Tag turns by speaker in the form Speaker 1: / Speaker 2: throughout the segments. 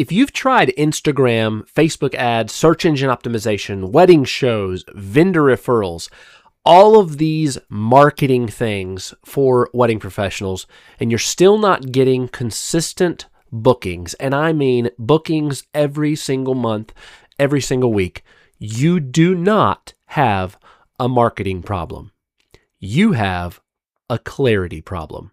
Speaker 1: If you've tried Instagram, Facebook ads, search engine optimization, wedding shows, vendor referrals, all of these marketing things for wedding professionals, and you're still not getting consistent bookings, and I mean bookings every single month, every single week, you do not have a marketing problem. You have a clarity problem.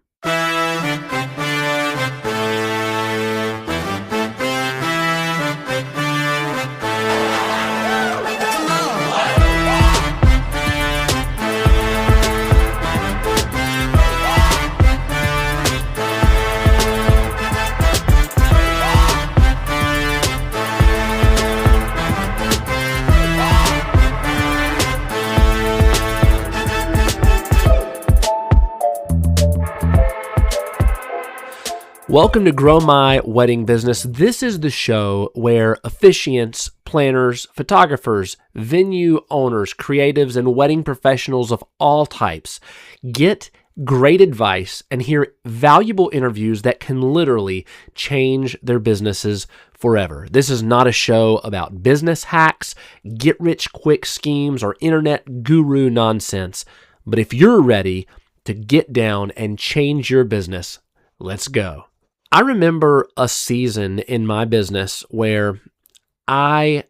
Speaker 1: Welcome to Grow My Wedding Business. This is the show where officiants, planners, photographers, venue owners, creatives, and wedding professionals of all types get great advice and hear valuable interviews that can literally change their businesses forever. This is not a show about business hacks, get-rich-quick schemes, or internet guru nonsense. But if you're ready to get down and change your business, let's go. I remember a season in my business where I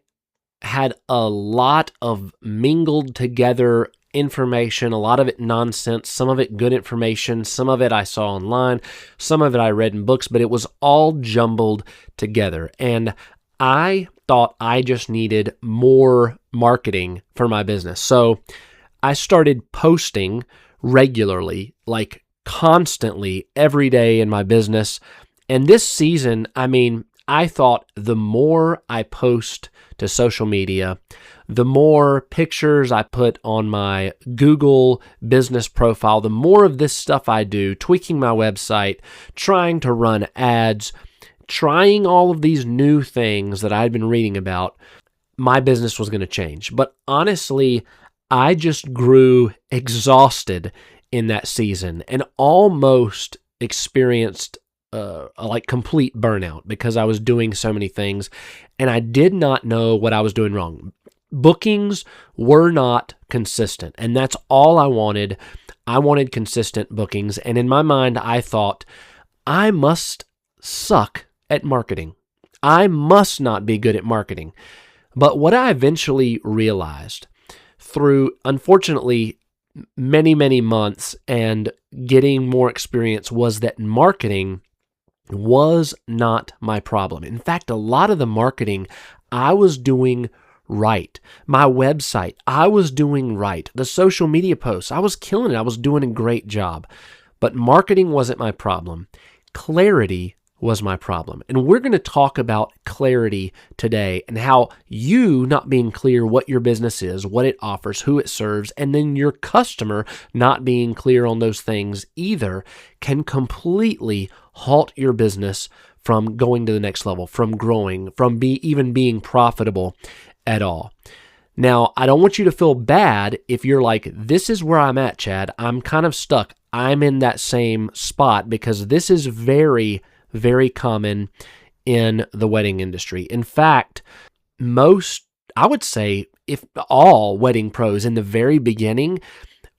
Speaker 1: had a lot of mingled together information, a lot of it nonsense, some of it good information, some of it I saw online, some of it I read in books, but it was all jumbled together. And I thought I just needed more marketing for my business. So I started posting regularly, like constantly every day in my business. And this season, I thought the more I post to social media, the more pictures I put on my Google business profile, the more of this stuff I do, tweaking my website, trying to run ads, trying all of these new things that I'd been reading about, my business was going to change. But honestly, I just grew exhausted in that season and almost experienced like complete burnout because I was doing so many things and I did not know what I was doing wrong. Bookings were not consistent, and that's all I wanted. I wanted consistent bookings, and in my mind, I thought, I must suck at marketing. I must not be good at marketing. But what I eventually realized through, unfortunately, many, many months and getting more experience was that marketing was not my problem. In fact, a lot of the marketing I was doing right. My website, I was doing right. The social media posts, I was killing it. I was doing a great job. But marketing wasn't my problem. Clarity was my problem. And we're going to talk about clarity today and how you not being clear what your business is, what it offers, who it serves, and then your customer not being clear on those things either can completely halt your business from going to the next level, from growing, from even being profitable at all. Now, I don't want you to feel bad if you're like, this is where I'm at, Chad. I'm kind of stuck. I'm in that same spot because this is very, very common in the wedding industry. In fact, I would say, if all wedding pros in the very beginning,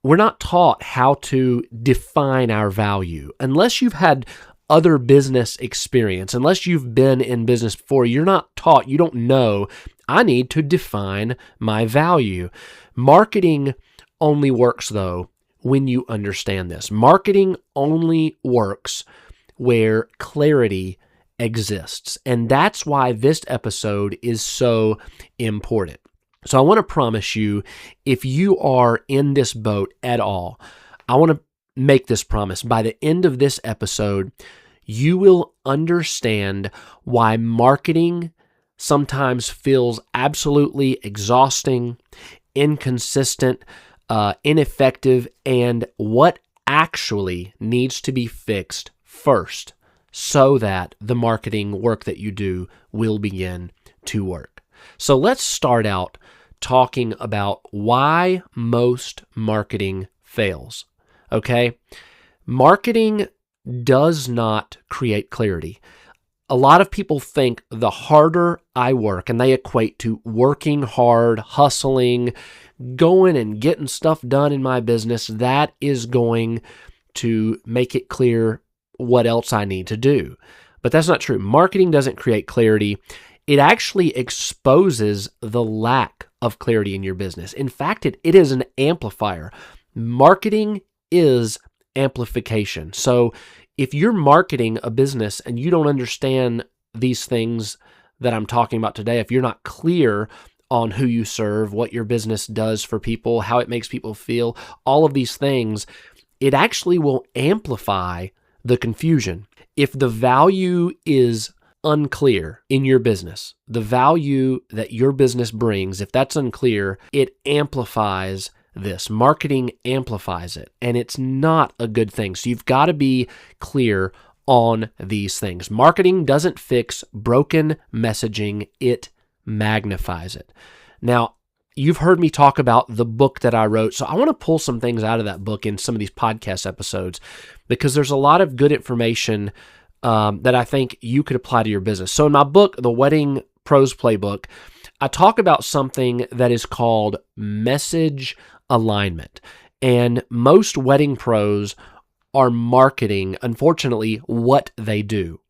Speaker 1: we're not taught how to define our value. Unless you've had other business experience, unless you've been in business before, you're not taught, you don't know, I need to define my value. Marketing only works, though, when you understand this. Marketing only works where clarity exists. And that's why this episode is so important. So I want to promise you, if you are in this boat at all, I want to make this promise. By the end of this episode, you will understand why marketing sometimes feels absolutely exhausting, inconsistent, ineffective, and what actually needs to be fixed first so that the marketing work that you do will begin to work. So let's start out talking about why most marketing fails. Okay? Marketing does not create clarity. A lot of people think the harder I work, and they equate to working hard, hustling, going and getting stuff done in my business, that is going to make it clear what else I need to do. But that's not true. Marketing doesn't create clarity. It actually exposes the lack of clarity in your business. In fact, it is an amplifier. Marketing is amplification. So if you're marketing a business and you don't understand these things that I'm talking about today, if you're not clear on who you serve, what your business does for people, how it makes people feel, all of these things, it actually will amplify the confusion. If the value is unclear in your business, the value that your business brings, if that's unclear, it amplifies this. Marketing amplifies it, and it's not a good thing. So you've got to be clear on these things. Marketing doesn't fix broken messaging, it magnifies it. Now, you've heard me talk about the book that I wrote, so I want to pull some things out of that book in some of these podcast episodes because there's a lot of good information that I think you could apply to your business. So in my book, The Wedding Pros Playbook, I talk about something that is called message alignment. And most wedding pros are marketing, unfortunately, what they do,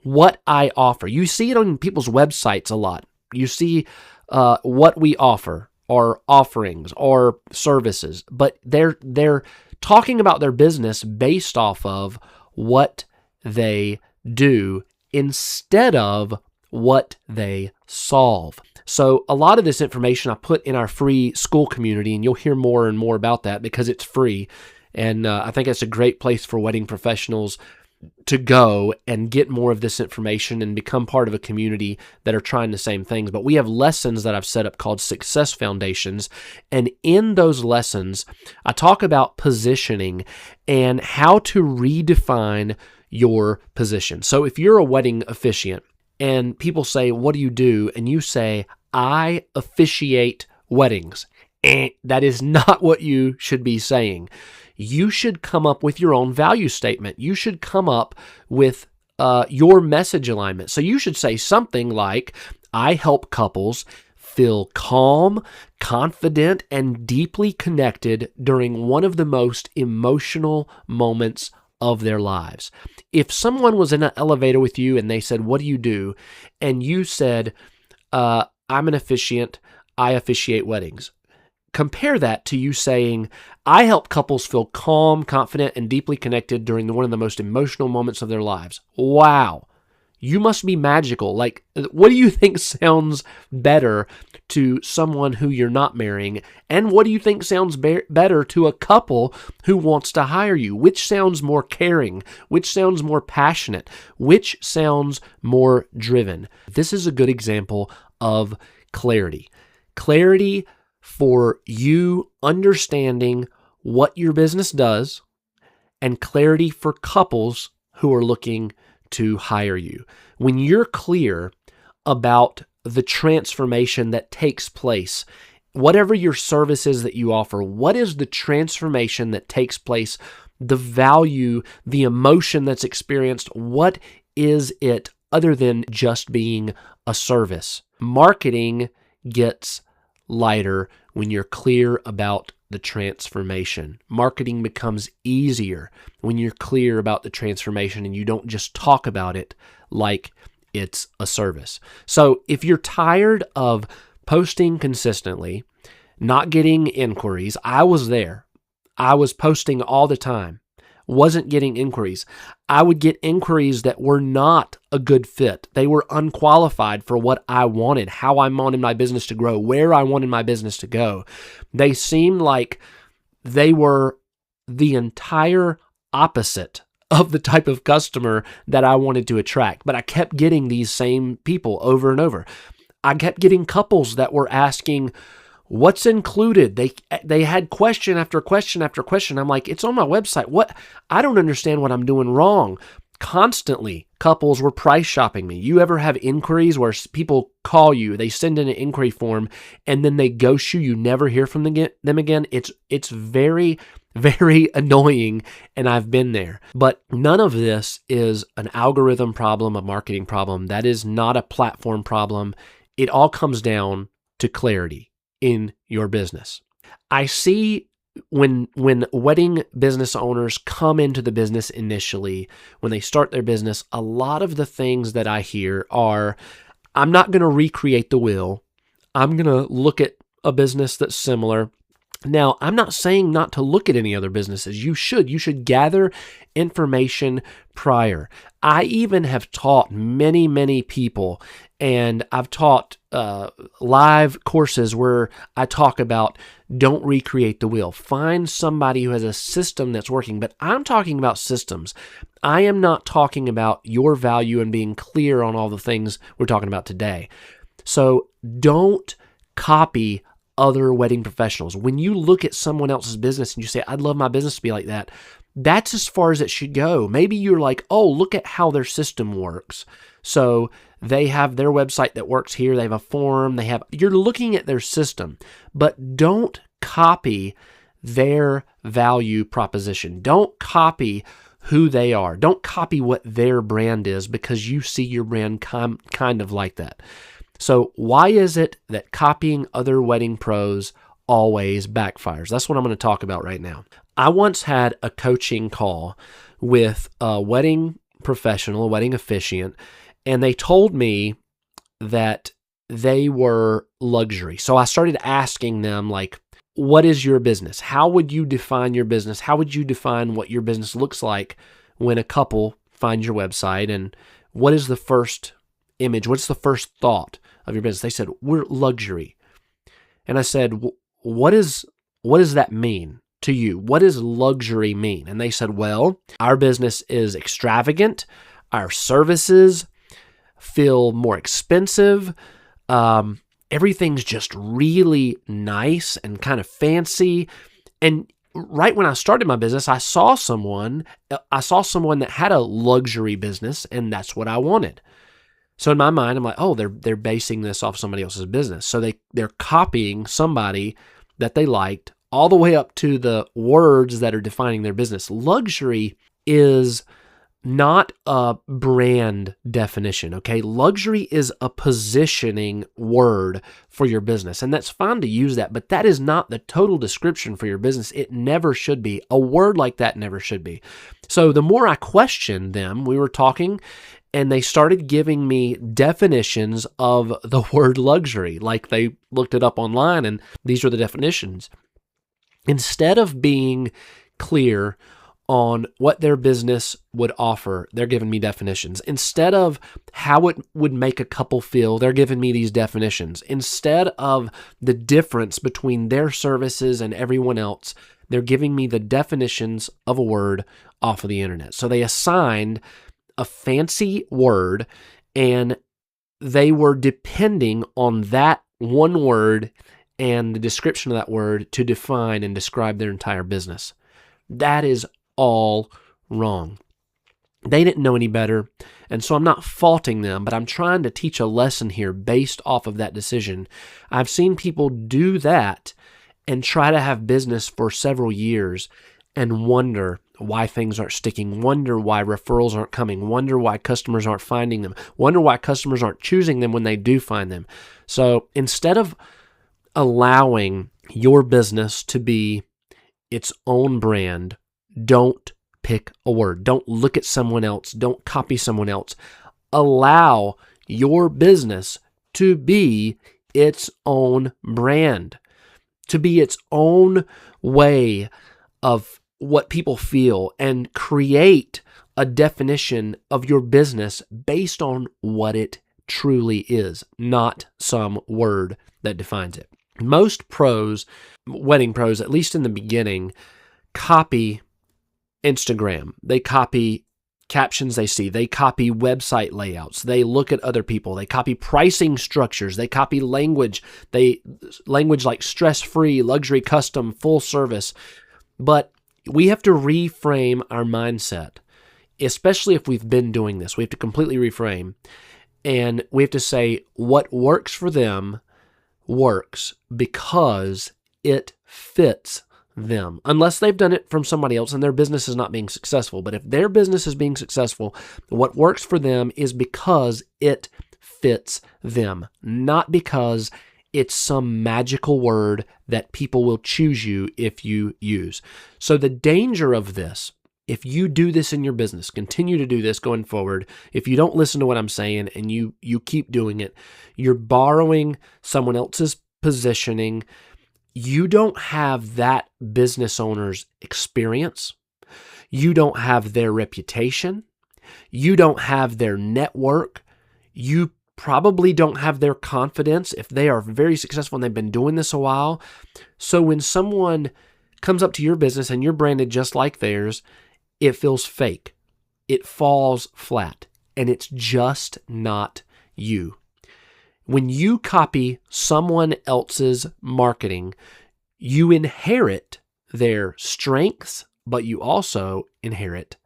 Speaker 1: what I offer. You see it on people's websites a lot. You see what we offer, or offerings, or services, but they're talking about their business based off of what they do instead of what they solve. So a lot of this information I put in our free school community, and you'll hear more and more about that because it's free. And I think it's a great place for wedding professionals to go and get more of this information and become part of a community that are trying the same things. But we have lessons that I've set up called Success Foundations. And in those lessons, I talk about positioning and how to redefine your position. So if you're a wedding officiant and people say, "What do you do?" and you say, "I officiate weddings," that is not what you should be saying. You should come up with your own value statement. You should come up with your message alignment. So you should say something like, "I help couples feel calm, confident, and deeply connected during one of the most emotional moments of their lives." If someone was in an elevator with you and they said, "What do you do?" and you said, "I'm an officiant, I officiate weddings." Compare that to you saying, "I help couples feel calm, confident, and deeply connected during one of the most emotional moments of their lives." Wow. You must be magical. Like, what do you think sounds better to someone who you're not marrying? And what do you think sounds better to a couple who wants to hire you? Which sounds more caring? Which sounds more passionate? Which sounds more driven? This is a good example of clarity. Clarity for you understanding what your business does, and clarity for couples who are looking to hire you. When you're clear about the transformation that takes place, whatever your service is that you offer, what is the transformation that takes place, the value, the emotion that's experienced, what is it other than just being a service? Marketing gets lighter when you're clear about the transformation. Marketing becomes easier when you're clear about the transformation and you don't just talk about it like it's a service. So if you're tired of posting consistently, not getting inquiries, I was there. I was posting all the time, wasn't getting inquiries. I would get inquiries that were not a good fit. They were unqualified for what I wanted, how I wanted my business to grow, where I wanted my business to go. They seemed like they were the entire opposite of the type of customer that I wanted to attract. But I kept getting these same people over and over. I kept getting couples that were asking, "What's included?" They had question after question after question. I'm like, "It's on my website. What? I don't understand what I'm doing wrong." Constantly, couples were price shopping me. You ever have inquiries where people call you, they send in an inquiry form, and then they ghost you? You never hear from them again. It's very very annoying, and I've been there. But none of this is an algorithm problem, a marketing problem. That is not a platform problem. It all comes down to clarity in your business. I see when wedding business owners come into the business initially, when they start their business, a lot of the things that I hear are, I'm not going to recreate the wheel. I'm going to look at a business that's similar. Now, I'm not saying not to look at any other businesses. You should gather information prior. I even have taught many, many people, and I've taught live courses where I talk about don't recreate the wheel. Find somebody who has a system that's working, but I'm talking about systems. I am not talking about your value and being clear on all the things we're talking about today. So don't copy other wedding professionals. When you look at someone else's business and you say, I'd love my business to be like that, that's as far as it should go. Maybe you're like, oh, look at how their system works. So they have their website that works here. They have a form. You're looking at their system, but don't copy their value proposition. Don't copy who they are. Don't copy what their brand is because you see your brand kind of like that. So why is it that copying other wedding pros always backfires? That's what I'm going to talk about right now. I once had a coaching call with a wedding professional, a wedding officiant, and they told me that they were luxury. So I started asking them, like, what is your business? How would you define your business? How would you define what your business looks like when a couple finds your website? And what is the first image? What's the first thought of your business? They said, we're luxury. And I said, what does that mean to you? What does luxury mean? And they said, well, our business is extravagant. Our services feel more expensive. Everything's just really nice and kind of fancy. And right when I started my business, I saw someone that had a luxury business, and that's what I wanted. So in my mind, I'm like, oh, they're basing this off somebody else's business. So they're copying somebody that they liked all the way up to the words that are defining their business. Luxury is not a brand definition, okay? Luxury is a positioning word for your business, and that's fine to use that, but that is not the total description for your business. It never should be. A word like that never should be. So the more I questioned them, we were talking, and they started giving me definitions of the word luxury. Like they looked it up online, and these are the definitions. Instead of being clear on what their business would offer, they're giving me definitions. Instead of how it would make a couple feel, they're giving me these definitions. Instead of the difference between their services and everyone else, they're giving me the definitions of a word off of the internet. So they assigned a fancy word, and they were depending on that one word and the description of that word to define and describe their entire business. That is all wrong. They didn't know any better, and so I'm not faulting them, but I'm trying to teach a lesson here based off of that decision. I've seen people do that and try to have business for several years and wonder why things aren't sticking, wonder why referrals aren't coming, wonder why customers aren't finding them, wonder why customers aren't choosing them when they do find them. So instead of allowing your business to be its own brand, don't pick a word. Don't look at someone else. Don't copy someone else. Allow your business to be its own brand, to be its own way of what people feel, and create a definition of your business based on what it truly is, not some word that defines it. Most pros, wedding pros, at least in the beginning, copy Instagram. They copy captions they see. They copy website layouts. They look at other people. They copy pricing structures. They copy language. Language like stress-free, luxury, custom, full service. But we have to reframe our mindset, especially if we've been doing this. We have to completely reframe, and we have to say what works for them works because it fits them, unless they've done it from somebody else and their business is not being successful. But if their business is being successful, what works for them is because it fits them, not because it's some magical word that people will choose you if you use. So the danger of this, if you do this in your business, continue to do this going forward, if you don't listen to what I'm saying and you keep doing it, you're borrowing someone else's positioning. You don't have that business owner's experience. You don't have their reputation. You don't have their network. You probably don't have their confidence if they are very successful and they've been doing this a while. So when someone comes up to your business and you're branded just like theirs, it feels fake. It falls flat, and it's just not you. When you copy someone else's marketing, you inherit their strengths, but you also inherit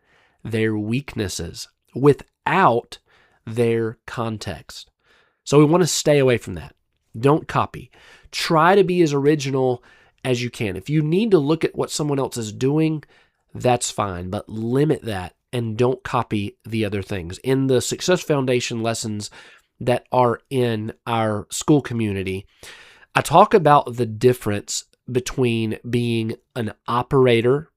Speaker 1: their weaknesses without their context. So we want to stay away from that. Don't copy. Try to be as original as you can. If you need to look at what someone else is doing, that's fine, but limit that and don't copy the other things. In the Success Foundation lessons that are in our school community, I talk about the difference between being an operator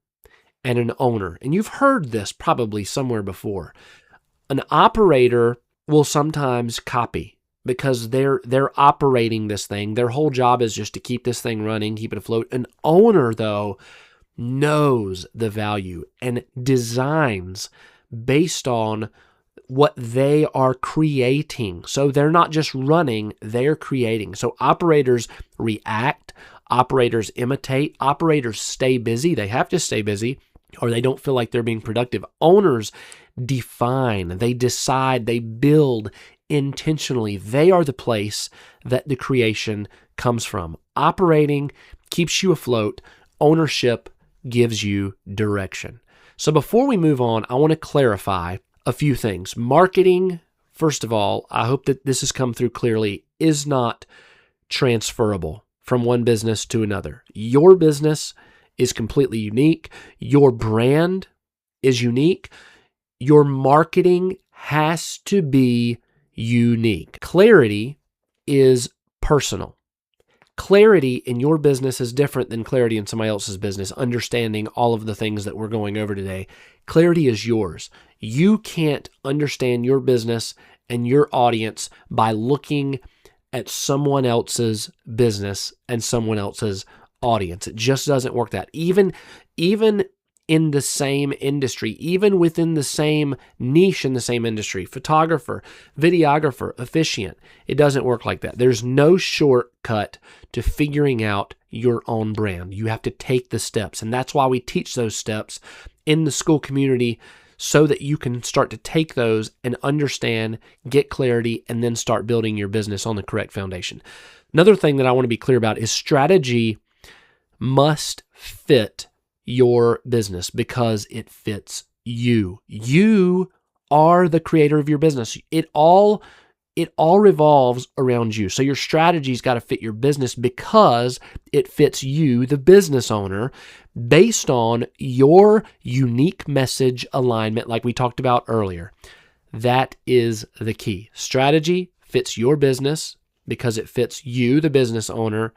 Speaker 1: and an owner. And you've heard this probably somewhere before. An operator will sometimes copy because they're operating this thing. Their whole job is just to keep this thing running, keep it afloat. An owner, though, knows the value and designs based on what they are creating. So they're not just running, they're creating. So operators react, operators imitate, operators stay busy. They have to stay busy or they don't feel like they're being productive. Owners define, they decide, they build intentionally. They are the place that the creation comes from. Operating keeps you afloat. Ownership gives you direction. So before we move on, I want to clarify a few things. Marketing, first of all, I hope that this has come through clearly, is not transferable from one business to another. Your business is completely unique. Your brand is unique. Your marketing has to be unique. Clarity is personal. Clarity in your business is different than clarity in somebody else's business, understanding all of the things that we're going over today. Clarity is yours. You can't understand your business and your audience by looking at someone else's business and someone else's audience. It just doesn't work that. Even in the same industry, even within the same niche in the same industry, photographer, videographer, officiant, it doesn't work like that. There's no shortcut to figuring out your own brand. You have to take the steps, and that's why we teach those steps in the school community so that you can start to take those and understand, get clarity, and then start building your business on the correct foundation. Another thing that I want to be clear about is strategy must fit your business because it fits you. You are the creator of your business. It all revolves around you. So your strategy's got to fit your business because it fits you, the business owner, based on your unique message alignment like we talked about earlier. That is the key. Strategy fits your business because it fits you, the business owner,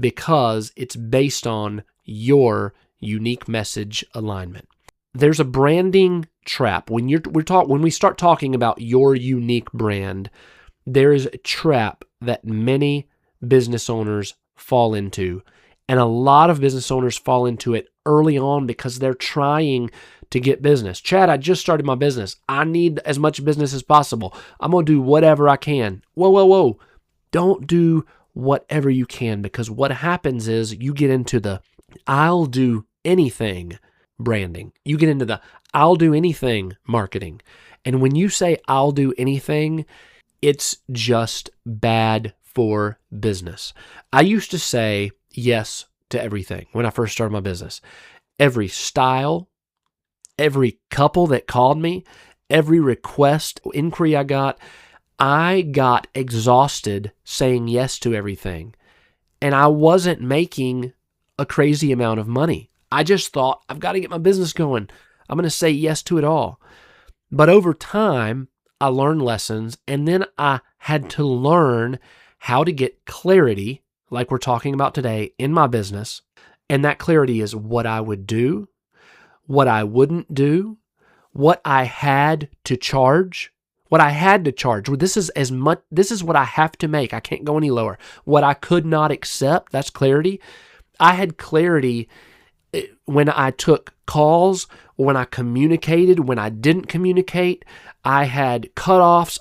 Speaker 1: because it's based on your unique message alignment. There's a branding trap. When we start talking about your unique brand, there is a trap that many business owners fall into. And a lot of business owners fall into it early on because they're trying to get business. Chad, I just started my business. I need as much business as possible. I'm going to do whatever I can. Whoa. Don't do whatever you can, because what happens is you get into the I'll do anything branding. You get into the I'll do anything marketing. And when you say I'll do anything, it's just bad for business. I used to say yes to everything when I first started my business. Every style, every couple that called me, every request, inquiry I got exhausted saying yes to everything. And I wasn't making a crazy amount of money. I just thought, I've got to get my business going. I'm going to say yes to it all. But over time, I learned lessons, and then I had to learn how to get clarity, like we're talking about today, in my business. And that clarity is what I would do, what I wouldn't do, what I had to charge. What I had to charge. This is what I have to make. I can't go any lower. What I could not accept, that's clarity. I had clarity when I took calls, when I communicated, when I didn't communicate. I had cutoffs.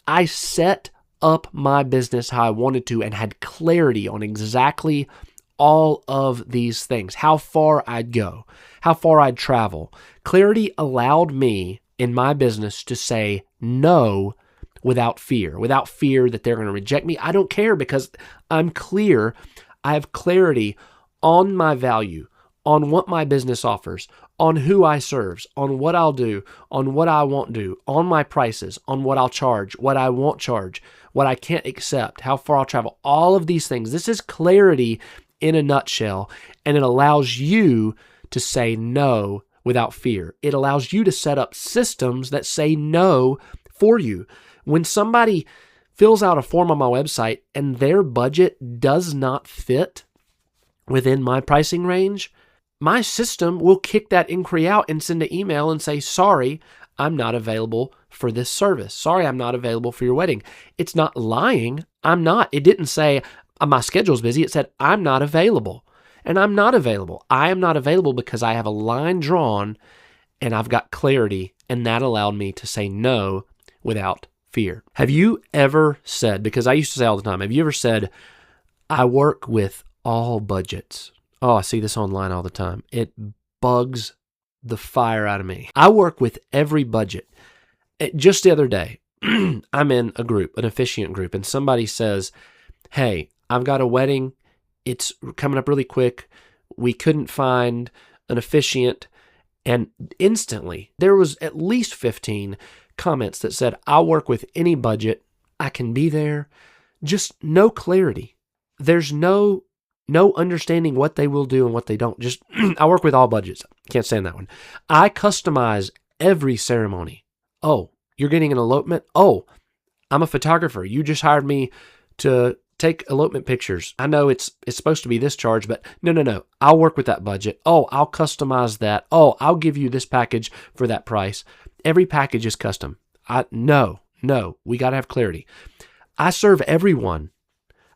Speaker 1: I set up my business how I wanted to and had clarity on exactly all of these things, how far I'd go, how far I'd travel. Clarity allowed me in my business to say no without fear that they're going to reject me. I don't care because I'm clear. I have clarity on my value, on what my business offers, on who I serve, on what I'll do, on what I won't do, on my prices, on what I'll charge, what I won't charge, what I can't accept, how far I'll travel, all of these things. This is clarity in a nutshell, and it allows you to say no without fear. It allows you to set up systems that say no for you. When somebody fills out a form on my website and their budget does not fit within my pricing range, my system will kick that inquiry out and send an email and say, sorry, I'm not available for this service. Sorry, I'm not available for your wedding. It's not lying. I'm not. It didn't say my schedule's busy. It said I'm not available. And I'm not available. I am not available because I have a line drawn and I've got clarity, and that allowed me to say no without fear. Have you ever said, because I used to say all the time, have you ever said, I work with all budgets? Oh, I see this online all the time. It bugs the fire out of me. I work with every budget. Just the other day, I'm in a group, an officiant group, and somebody says, hey, I've got a wedding. It's coming up really quick. We couldn't find an officiant. And instantly, there was at least 15 comments that said, I'll work with any budget. I can be there. Just no clarity. There's no understanding what they will do and what they don't. Just, I work with all budgets. Can't stand that one. I customize every ceremony. Oh, you're getting an elopement? Oh, I'm a photographer. You just hired me to take elopement pictures. I know it's supposed to be this charge, but no. I'll work with that budget. Oh, I'll customize that. Oh, I'll give you this package for that price. Every package is custom. No, we got to have clarity. I serve everyone.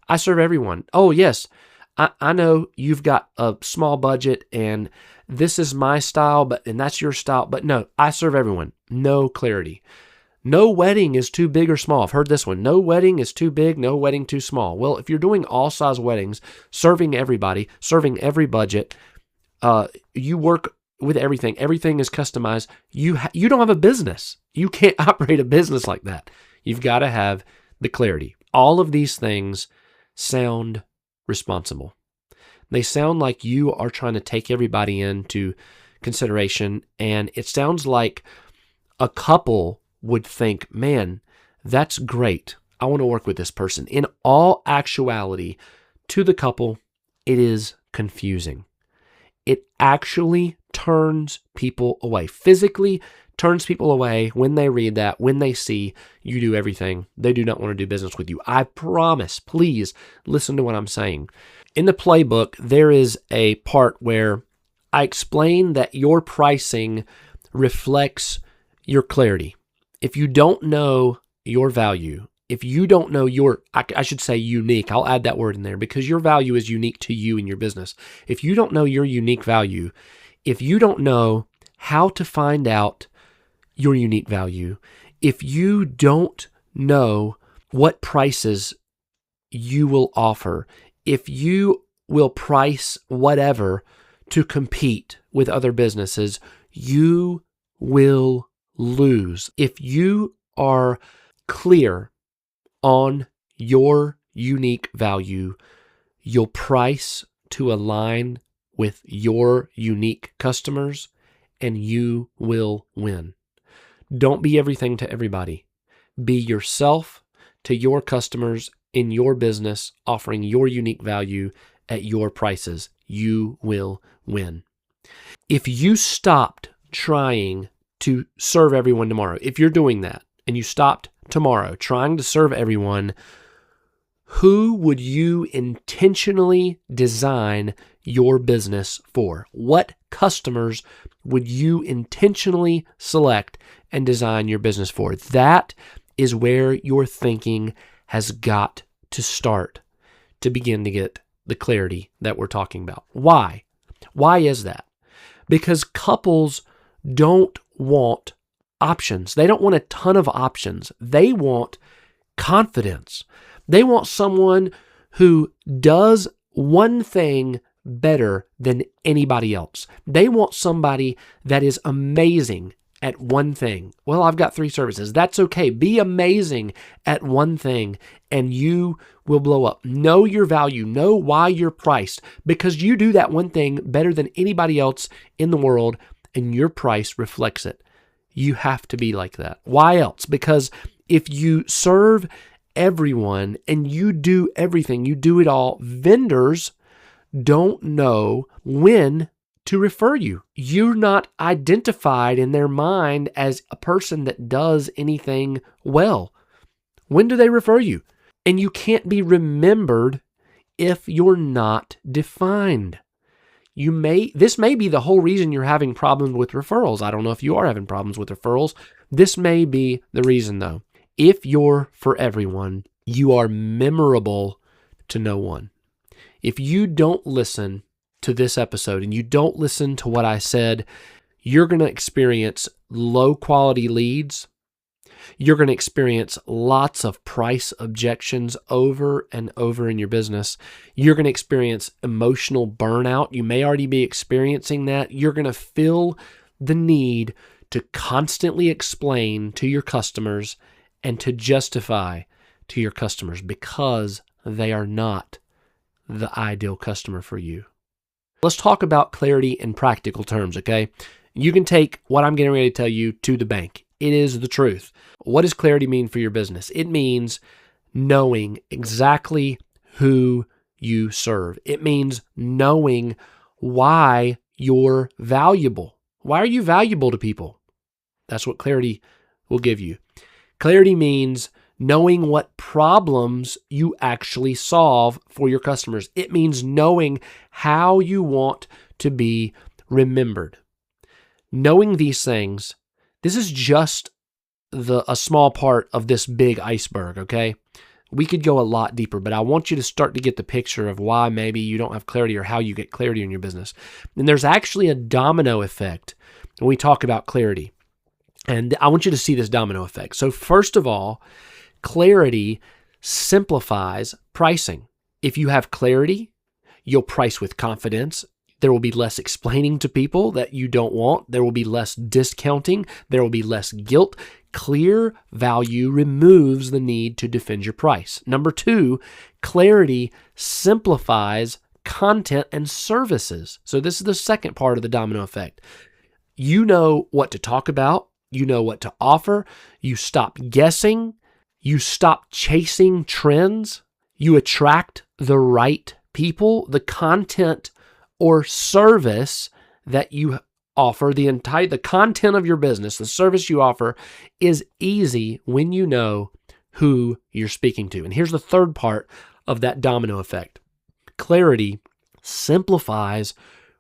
Speaker 1: Oh, yes, I know you've got a small budget and this is my style, and that's your style. But no, I serve everyone. No clarity. No wedding is too big or small. I've heard this one. No wedding is too big, no wedding too small. Well, if you're doing all size weddings, serving everybody, serving every budget, you work with everything. Everything is customized. You don't have a business. You can't operate a business like that. You've got to have the clarity. All of these things sound responsible. They sound like you are trying to take everybody into consideration, and it sounds like a couple would think, man, that's great. I want to work with this person. In all actuality, to the couple, it is confusing. It actually turns people away. Physically turns people away when they read that, when they see you do everything. They do not want to do business with you. I promise. Please listen to what I'm saying. In the playbook, there is a part where I explain that your pricing reflects your clarity. If you don't know your value, if you don't know I should say unique, I'll add that word in there because your value is unique to you and your business. If you don't know your unique value, if you don't know how to find out your unique value, if you don't know what prices you will offer, if you will price whatever to compete with other businesses, you will lose. If you are clear on your unique value, you'll price to align with your unique customers, and you will win. Don't be everything to everybody. Be yourself to your customers in your business, offering your unique value, at your prices, you will win. If you stopped trying to serve everyone tomorrow, if you're doing that and you stopped tomorrow trying to serve everyone, who would you intentionally design your business for? What customers would you intentionally select and design your business for? That is where your thinking has got to start to begin to get the clarity that we're talking about. Why? Why is that? Because couples don't want options. They don't want a ton of options. They want confidence. They want someone who does one thing better than anybody else. They want somebody that is amazing at one thing. Well, I've got 3 services. That's okay. Be amazing at one thing and you will blow up. Know your value. Know why you're priced, because you do that one thing better than anybody else in the world and your price reflects it. You have to be like that. Why else? Because if you serve everyone and you do everything, you do it all, vendors don't know when to refer you. You're not identified in their mind as a person that does anything well. When do they refer you? And you can't be remembered if you're not defined. This may be the whole reason you're having problems with referrals. I don't know if you are having problems with referrals. This may be the reason though. If you're for everyone, you are memorable to no one. If you don't listen to this episode and you don't listen to what I said, you're going to experience low quality leads. You're going to experience lots of price objections over and over in your business. You're going to experience emotional burnout. You may already be experiencing that. You're going to feel the need to constantly explain to your customers and to justify to your customers because they are not the ideal customer for you. Let's talk about clarity in practical terms, okay? You can take what I'm getting ready to tell you to the bank. It is the truth. What does clarity mean for your business? It means knowing exactly who you serve. It means knowing why you're valuable. Why are you valuable to people? That's what clarity will give you. Clarity means knowing what problems you actually solve for your customers. It means knowing how you want to be remembered. Knowing these things, this is just a small part of this big iceberg, okay? We could go a lot deeper, but I want you to start to get the picture of why maybe you don't have clarity or how you get clarity in your business. And there's actually a domino effect when we talk about clarity. And I want you to see this domino effect. So first of all, clarity simplifies pricing. If you have clarity, you'll price with confidence. There will be less explaining to people that you don't want. There will be less discounting. There will be less guilt. Clear value removes the need to defend your price. Number 2, clarity simplifies content and services. So this is the second part of the domino effect. You know what to talk about. You know what to offer. You stop guessing. You stop chasing trends. You attract the right people. The content or service that you offer, the content of your business, the service you offer is easy when you know who you're speaking to. And here's the third part of that domino effect. Clarity simplifies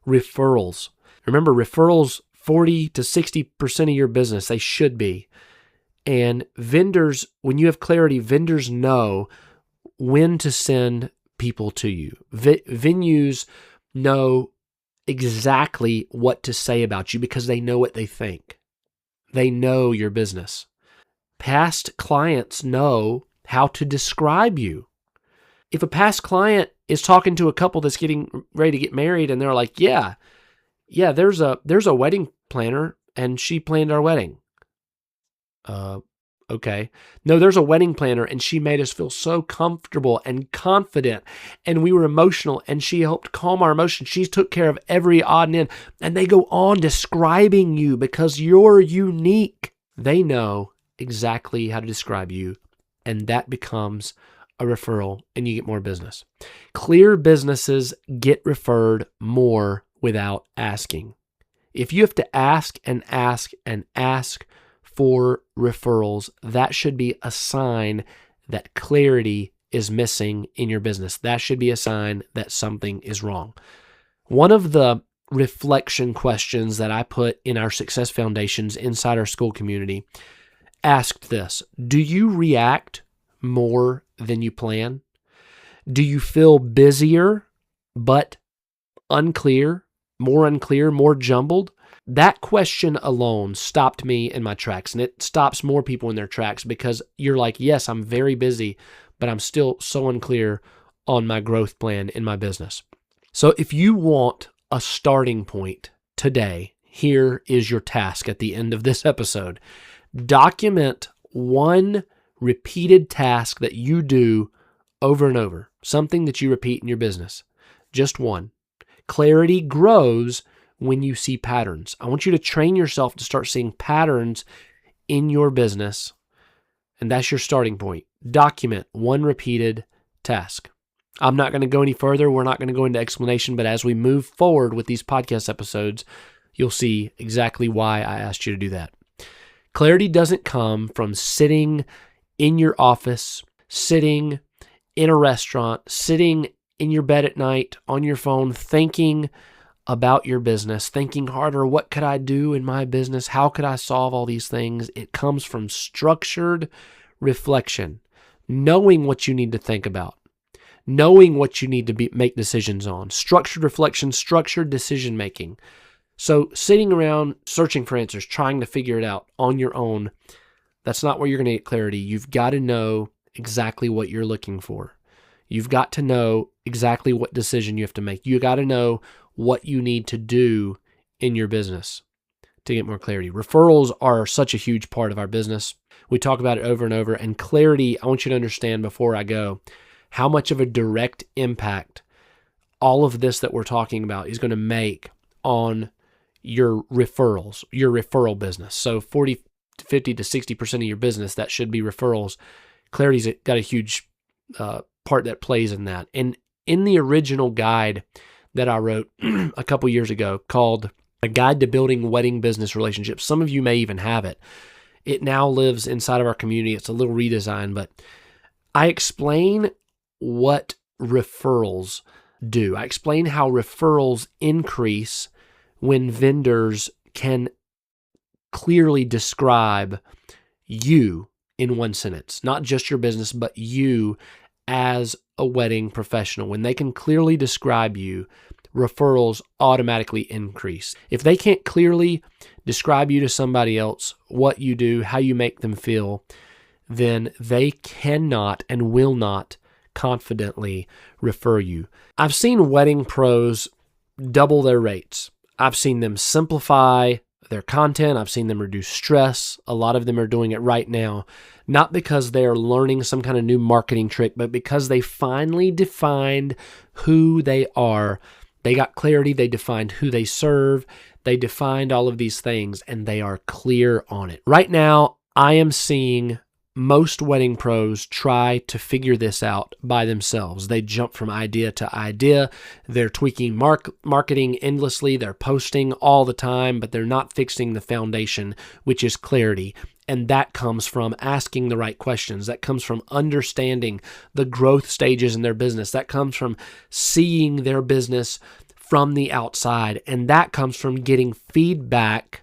Speaker 1: referrals. Remember, referrals, 40 to 60% of your business, they should be. And vendors, when you have clarity, vendors know when to send people to you. Venues know exactly what to say about you because they know what they think. They know your business. Past clients know how to describe you. If a past client is talking to a couple that's getting ready to get married and they're like, yeah, there's a wedding planner and she planned our wedding. Okay. No, there's a wedding planner and she made us feel so comfortable and confident and we were emotional and she helped calm our emotions. She took care of every odd and end, and they go on describing you because you're unique. They know exactly how to describe you, and that becomes a referral and you get more business. Clear businesses get referred more without asking. If you have to ask and ask and ask for referrals, that should be a sign that clarity is missing in your business. That should be a sign that something is wrong. One of the reflection questions that I put in our Success Foundations inside our school community asked this: do you react more than you plan? Do you feel busier but unclear, more jumbled? That question alone stopped me in my tracks, and it stops more people in their tracks because you're like, yes, I'm very busy, but I'm still so unclear on my growth plan in my business. So if you want a starting point today, here is your task at the end of this episode. Document one repeated task that you do over and over, something that you repeat in your business, just one. Clarity grows when you see patterns. I want you to train yourself to start seeing patterns in your business, and that's your starting point. Document one repeated task. I'm not going to go any further. We're not going to go into explanation, but as we move forward with these podcast episodes, you'll see exactly why I asked you to do that. Clarity doesn't come from sitting in your office, sitting in a restaurant, sitting in your bed at night on your phone, thinking about your business, thinking harder, what could I do in my business? How could I solve all these things? It comes from structured reflection, knowing what you need to think about, knowing what you need to make decisions on. Structured reflection, structured decision making. So sitting around searching for answers, trying to figure it out on your own, that's not where you're going to get clarity. You've got to know exactly what you're looking for. You've got to know exactly what decision you have to make. You got to know what you need to do in your business to get more clarity. Referrals are such a huge part of our business. We talk about it over and over. And clarity, I want you to understand before I go, how much of a direct impact all of this that we're talking about is going to make on your referrals, your referral business. So 40, 50 to 60% of your business, that should be referrals. Clarity's got a huge part that plays in that. And in the original guide that I wrote a couple years ago called A Guide to Building Wedding Business Relationships, some of you may even have it. It now lives inside of our community. It's a little redesigned, but I explain what referrals do. I explain how referrals increase when vendors can clearly describe you in one sentence, not just your business, but you as a wedding professional. When they can clearly describe you, referrals automatically increase. If they can't clearly describe you to somebody else, what you do, how you make them feel, then they cannot and will not confidently refer you. I've seen wedding pros double their rates. I've seen them simplify their content. I've seen them reduce stress. A lot of them are doing it right now, not because they're learning some kind of new marketing trick, but because they finally defined who they are. They got clarity. They defined who they serve. They defined all of these things, and they are clear on it. Right now, I am seeing most wedding pros try to figure this out by themselves. They jump from idea to idea. They're tweaking marketing endlessly. They're posting all the time, but they're not fixing the foundation, which is clarity. And that comes from asking the right questions. That comes from understanding the growth stages in their business. That comes from seeing their business from the outside. And that comes from getting feedback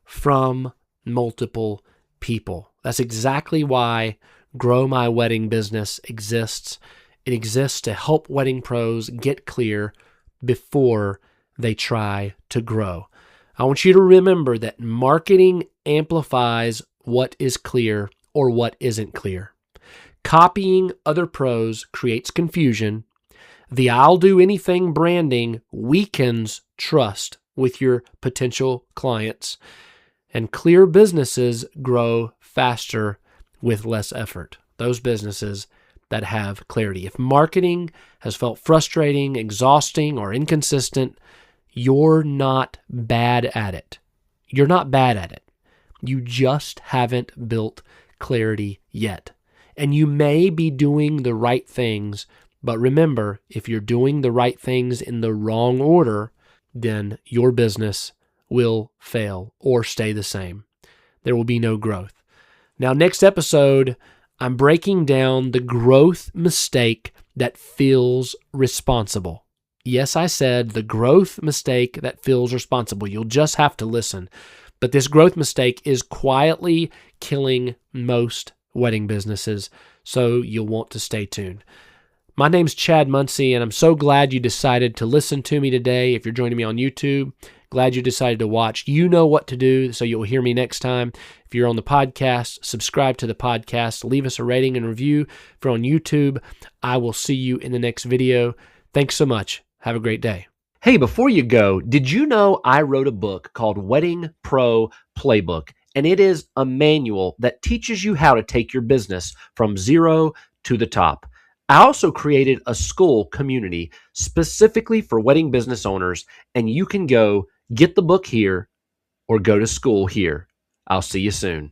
Speaker 1: from multiple people. That's exactly why Grow My Wedding Business exists. It exists to help wedding pros get clear before they try to grow. I want you to remember that marketing amplifies what is clear or what isn't clear. Copying other pros creates confusion. The I'll do anything branding weakens trust with your potential clients. And clear businesses grow faster with less effort. Those businesses that have clarity. If marketing has felt frustrating, exhausting, or inconsistent, you're not bad at it. You're not bad at it. You just haven't built clarity yet. And you may be doing the right things, but remember, if you're doing the right things in the wrong order, then your business will fail or stay the same. There will be no growth. Now, next episode, I'm breaking down the growth mistake that feels responsible. Yes, I said the growth mistake that feels responsible. You'll just have to listen. But this growth mistake is quietly killing most wedding businesses, so you'll want to stay tuned. My name's Chad Muncie, and I'm so glad you decided to listen to me today. If you're joining me on YouTube, glad you decided to watch. You know what to do, so you'll hear me next time. If you're on the podcast, subscribe to the podcast. Leave us a rating and review. If you're on YouTube, I will see you in the next video. Thanks so much. Have a great day. Hey, before you go, did you know I wrote a book called Wedding Pro Playbook? And it is a manual that teaches you how to take your business from zero to the top. I also created a school community specifically for wedding business owners, and you can go get the book here or go to school here. I'll see you soon.